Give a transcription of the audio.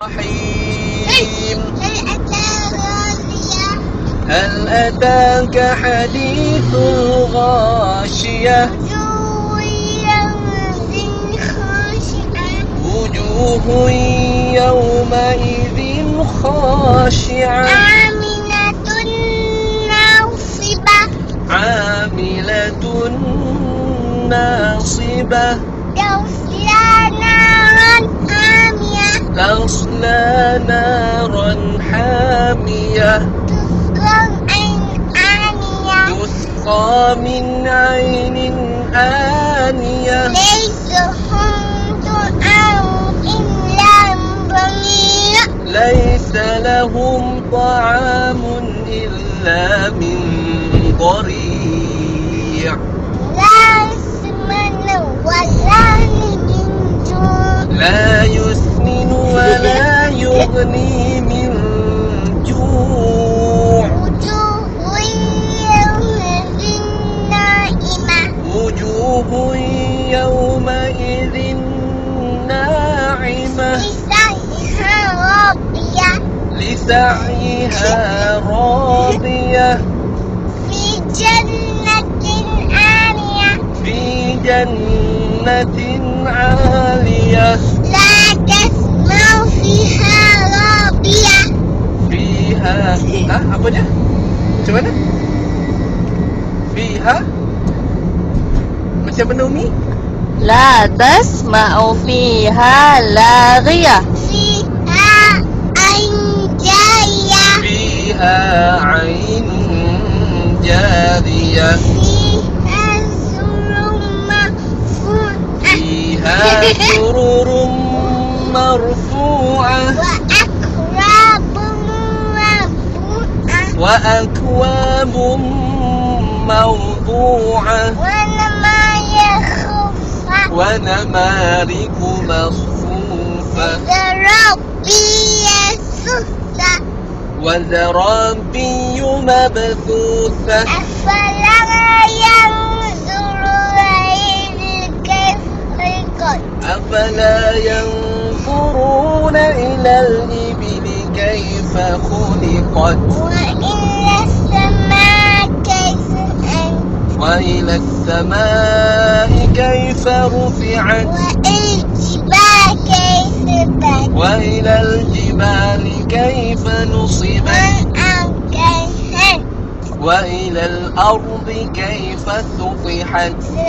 رحيم. هل أتاك حديث الغاشية وجوه يومئذ خاشعة عاملة ناصبة تصلى نارا حامية تسقى من عين آنية ليس لهم طعام إلا من ضريع لا يسمن ولا يغني من جوع وجوه يومئذ ناعمة لسعيها راضية في جنة عالية لا تسمع فيها لاغية apa dia? Macam mana? Fiha macam mana Umi? لا تسمع فيها لاغية فيها عين جارية فيها عين جارية فيها سرر مرفوعة وأكواب موضوعة ونمارق مصفوفة وزرابي مبثوثة أفلا ينظرون إلى الإبل كيف خلقت وإلى السماء كيف رفعت وإلى الجبال كيف نصبت وإلى الأرض كيف سطحت